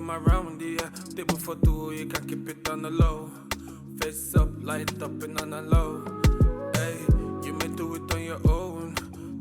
come around, yeah. Table for two, you can keep it on the low. Face up, light up and on the low. Hey, you may do it on your own.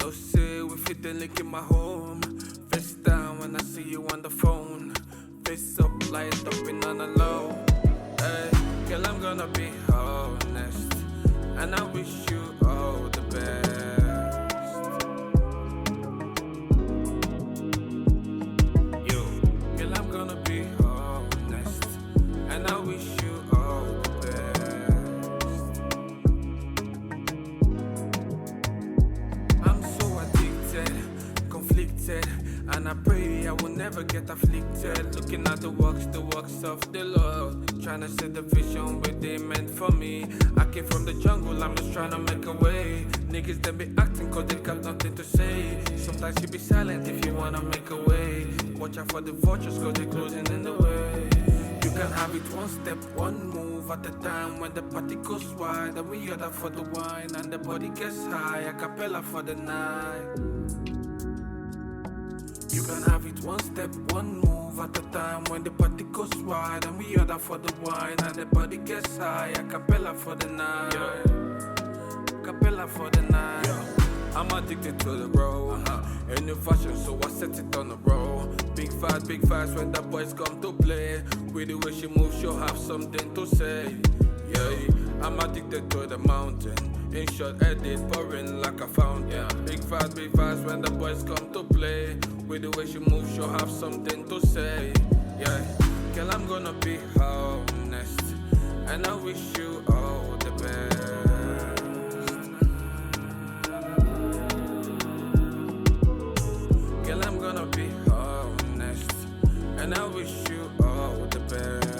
No say we fit the link in my home. Face down when I see you on the phone. Face up, light up and on the low. Hey, girl, I'm gonna be honest, and I wish you all the best. Yo, girl, I'm gonna be honest, and I wish you all the best. I'm so addicted, conflicted, and I pray I will never get afflicted. Looking at the works of the Lord, trying to set the vision where they meant for me. I came from the jungle, I'm just trying to make a way. Niggas they be acting cause they got nothing to say. Sometimes you be silent if you wanna make a way. Watch out for the vultures cause they closing in the way. You can have it one step, one move at a time. When the party goes wide and we order for the wine and the body gets high, a cappella for the night. You can have it one step, one move at a time. When the party goes wide and we order for the wine and the body gets high, a cappella for the night. Yeah. Cappella for the night. Yeah. I'm addicted to the road. A new fashion, so I set it on the road. Big fast when the boys come to play. With the way she moves, she'll have something to say. Yeah, I'm addicted to the mountain. In short, edit pouring like a fountain. Yeah. Big fast when the boys come to play. With the way she moves, she'll have something to say. Yeah, girl, I'm gonna be honest, and I wish you all the best. Girl, I'm gonna be honest, and I wish you all the best.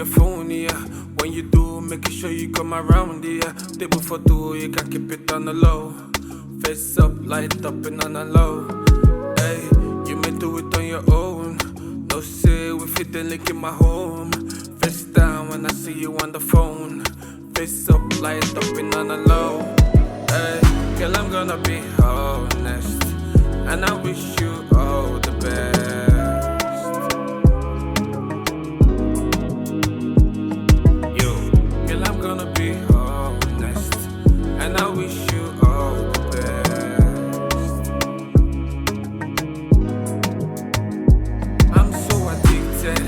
Phone, yeah. When you do, make sure you come around, yeah. Table for two, you can keep it on the low. Face up, light up and on the low. Hey, you may do it on your own. No say we fit the link in my home. Face down when I see you on the phone. Face up, light up and on the low. Hey, girl, I'm gonna be honest, and I wish you all the best. And I wish you all the best. I'm so addicted,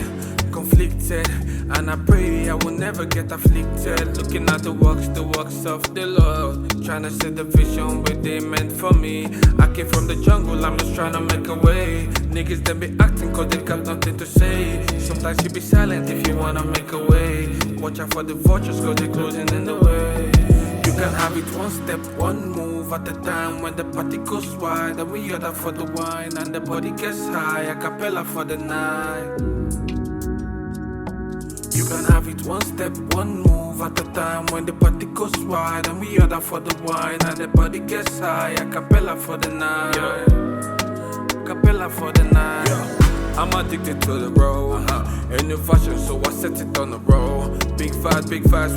conflicted, and I pray I will never get afflicted. Looking at the works of the Lord, trying to set the vision where they meant for me. I came from the jungle, I'm just trying to make a way. Niggas they be acting cause they got nothing to say. Sometimes you be silent if you wanna make a way. Watch out for the vultures cause they closing in the way. You can have it one step, one move at a time. When the party goes wide and we order for the wine and the body gets high, a cappella for the night. You can have it one step, one move at a time. When the party goes wide and we order for the wine and the body gets high, a cappella for the night. Yeah. Cappella for the night. Yeah. I'm addicted to the road. A new fashion, so I set it on the road. Big fast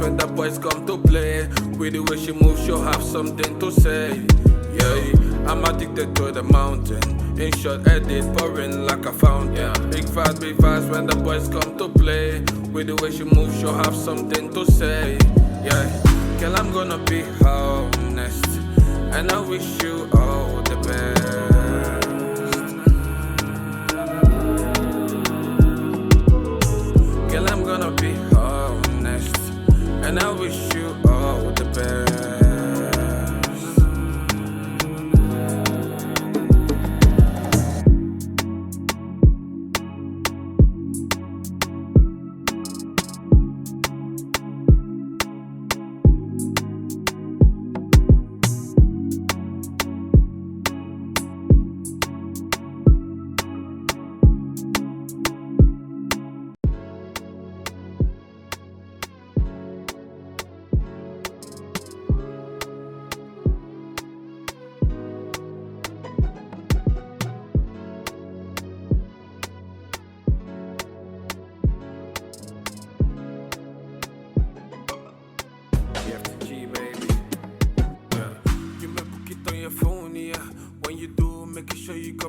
when the boys come to play. With the way she moves, she'll have something to say. Yeah, I'm addicted to the mountain. In short, edit pouring like a fountain. Yeah. Big fast when the boys come to play. With the way she moves, she'll have something to say. Yeah, girl, I'm gonna be honest, and I wish you all the best. Girl, I'm gonna be honest, and I wish you all the best.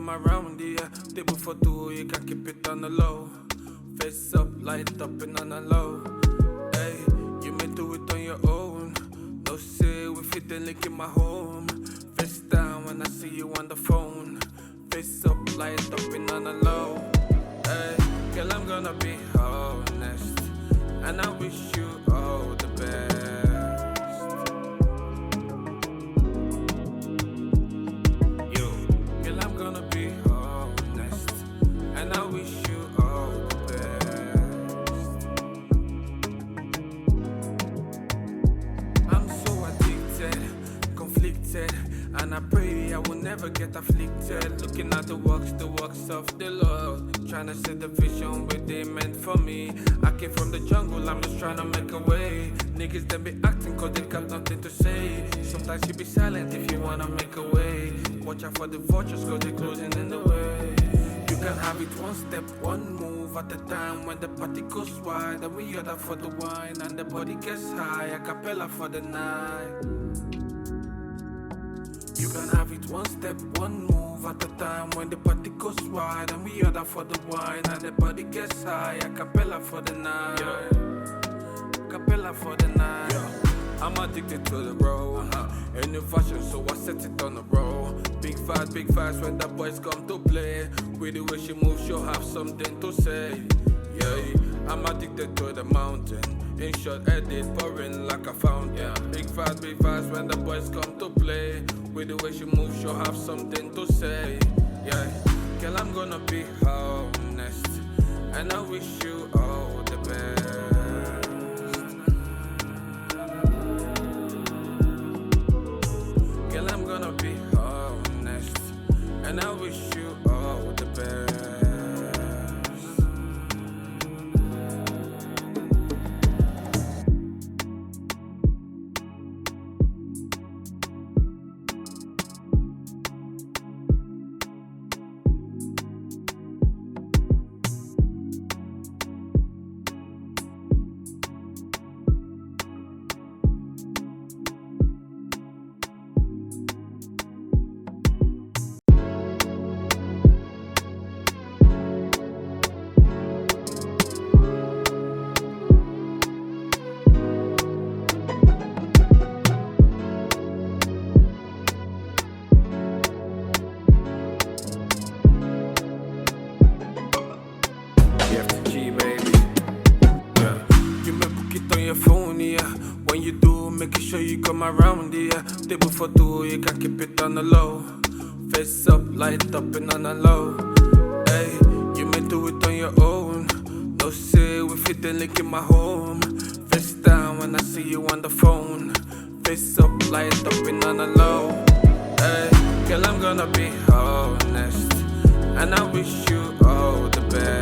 come around, yeah. Table for two, you can keep it on the low. Face up, light up and on the low. Hey, you may do it on your own. No say we fit the link in my home. Face down when I see you on the phone. Face up, light up and on the low. Hey, girl, I'm gonna be honest, and I wish you all the best. Yo, girl, I'm gonna be honest, and I wish you all the best. I'm so addicted, conflicted, and I pray I will never get afflicted. Looking at the works of the Lord, trying to set the vision where they meant for me. I came from the jungle, I'm just trying to make a way. Niggas them be acting cause they got nothing to say. Sometimes you be silent if you wanna make a way. Watch out for the vultures cause they closing in the way. You can have it one step, one move at a time. When the party goes wide and we order for the wine and the body gets high, a cappella for the night. You can have it one step, one move at a time. When the party goes wide and we order for the wine and the body gets high, a cappella for the night. Cappella for the night. I'm addicted to the road. A new fashion, so I set it on the road. Big fast when the boys come to play. With the way she moves, she'll have something to say. Yeah, I'm addicted to the mountain. In short, edit pouring like a fountain. Big fast when the boys come to play. With the way she moves, she'll have something to say. Yeah, girl, I'm gonna be honest, and I wish you all the best. Girl, I'm gonna be honest, and I wish you all the best. Your phone, yeah. When you do, make sure you come around, yeah. Table for two, you can keep it on the low. Face up, light up and on the low. Hey, you may do it on your own. No say we fit the link in my home. Face down when I see you on the phone. Face up, light up and on the low. Hey, girl, I'm gonna be honest, and I wish you all the best.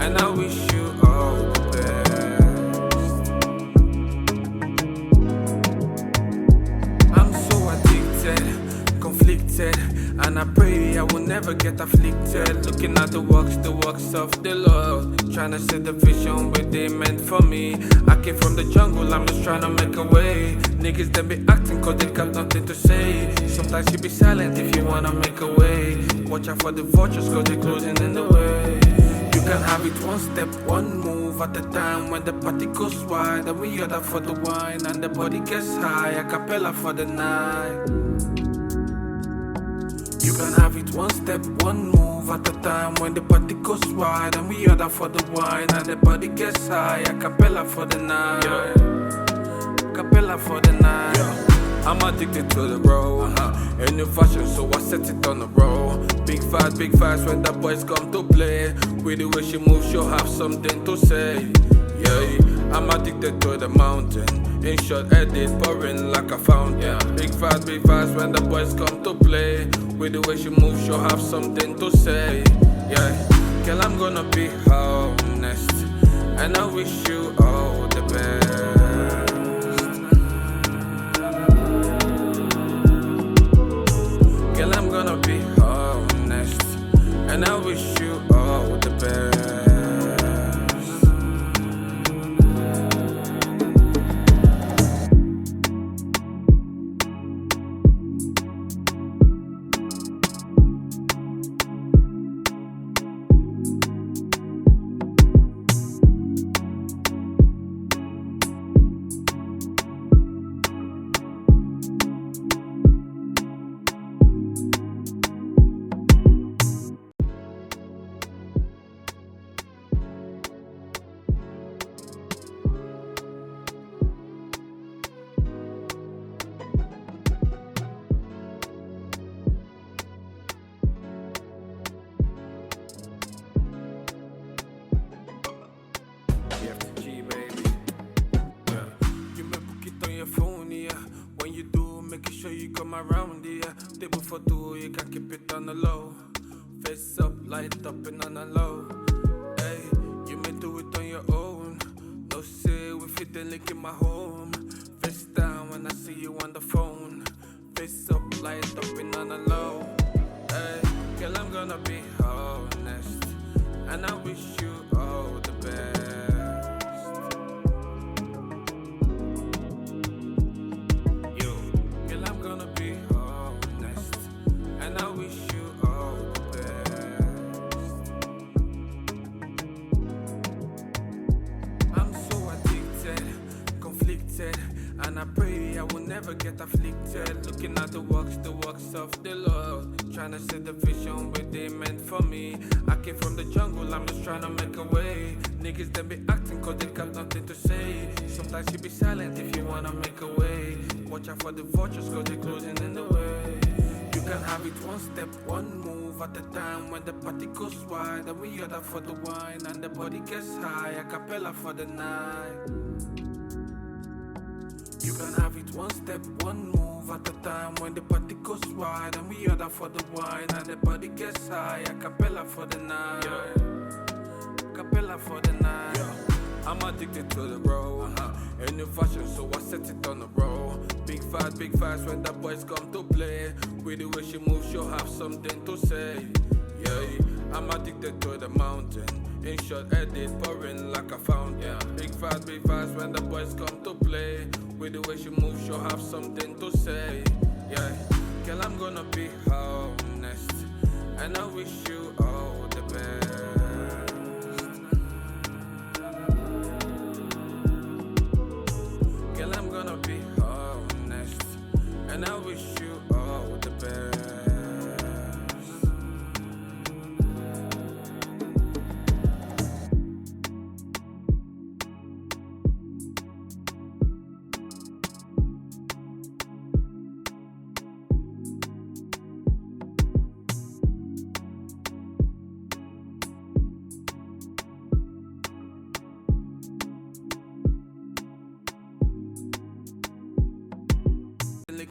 And I wish you all the best. I'm so addicted, conflicted, and I pray I will never get afflicted. Looking at the works of the Lord, trying to set the vision where they meant for me. I came from the jungle, I'm just trying to make a way. Niggas them be acting cause they got nothing to say. Sometimes you be silent if you wanna make a way. Watch out for the vultures cause they closing in the way. You can have it one step, one move at a time. When the party goes wide and we order for the wine and the body gets high, a cappella for the night. You can have it one step, one move at a time. When the party goes wide and we order for the wine and the body gets high, a cappella for the night. Cappella for the night. I'm addicted to the road. A new fashion, so I set it on the road. Big fast when the boys come to play. With the way she moves, she'll have something to say. Yeah, I'm addicted to the mountain. In short, edit pouring like a fountain. Big fast when the boys come to play. With the way she moves, she'll have something to say. Yeah, girl, I'm gonna be honest, and I wish you all the best. Girl, I'm gonna be honest, and I wish you all the best. around, yeah. Table for two, you can keep it on the low. Face up, light up and on the low. Hey, you may do it on your own. No say we fit the link in my home. Face down when I see you on the phone. Face up, light up and on the low. Hey, girl, I'm gonna be honest, and I wish you all the best. Yo, girl, I'm gonna be honest, and I wish you all the best. I'm so addicted, conflicted, and I pray I will never get afflicted. Looking at the works of the Lord, trying to set the vision where they meant for me. I came from the jungle, I'm just trying to make a way. Niggas they be acting cause they got nothing to say. Sometimes you be silent if you wanna make a way. Watch out for the vultures cause they closing in the way. You can have it one step, one move at a time. When the party goes wide and we order for the wine and the body gets high, a cappella for the night. You can have it one step, one move at a time. When the party goes wide and we order for the wine and the body gets high, a cappella for the night. Cappella for the night. I'm addicted to the road. A new fashion, so I set it on the road. Big fast when the boys come to play. With the way she moves, she'll have something to say. Yeah, I'm addicted to the mountain. In short, edit pouring like a fountain. Big fast when the boys come to play. With the way she moves, she'll have something to say. Yeah, girl, I'm gonna be honest, and I wish you all the best. Girl, I'm gonna be honest, and I wish you all the best.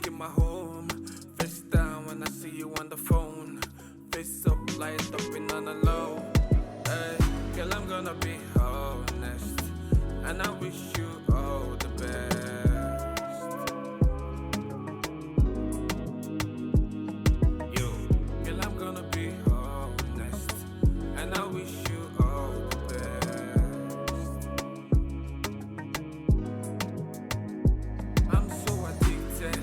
In my home, face down when I see you on the phone. Face up, light up and on the low. Hey, girl, I'm gonna be honest, and I wish you all the best. Yo, girl, I'm gonna be honest, and I wish you all the best. I'm so addicted,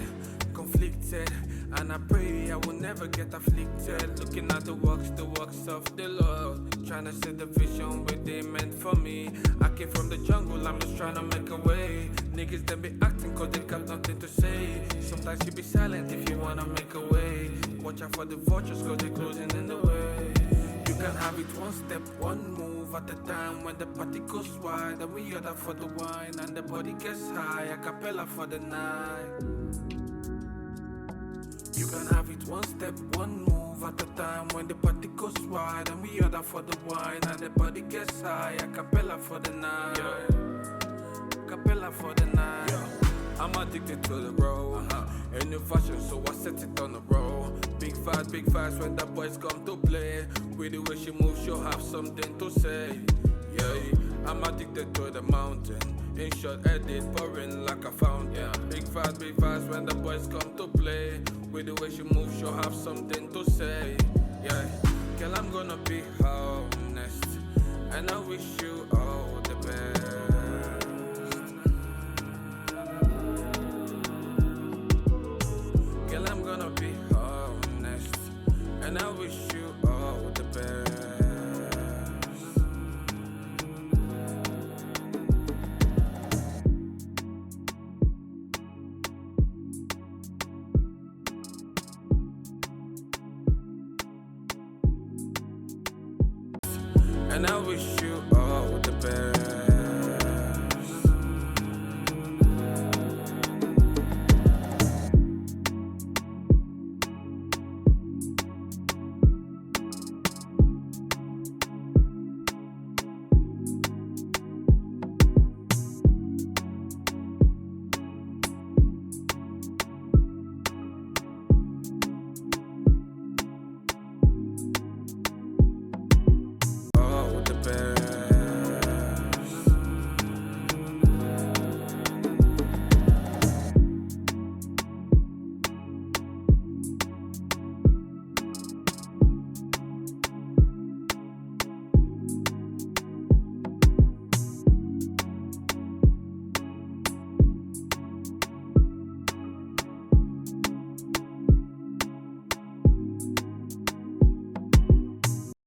conflicted, and I pray I will never get afflicted. Looking at the works of the Lord, trying to set the vision where they meant for me. I came from the jungle, I'm just trying to make a way. Niggas they be acting cause they got nothing to say. Sometimes you be silent if you wanna make a way. Watch out for the vultures cause they closing in the way. You can have it one step, one move at a time. When the party goes wide and we order for the wine and the body gets high, a cappella for the night. You can have it one step, one move at a time. When the party goes wide and we order for the wine and the body gets high, a cappella for the night. Cappella for the night. I'm addicted to the road. A new fashion, so I set it on the road. Big fast when the boys come to play. With the way she moves, she'll have something to say. Yeah, I'm addicted to the mountain. In short, edit pouring like a fountain. Big fast when the boys come to play. With the way she moves, she'll have something to say. Yeah, girl, I'm gonna be honest, and I wish you all the best. Girl, I'm gonna be honest, and I wish you all the best. And I wish you all the best.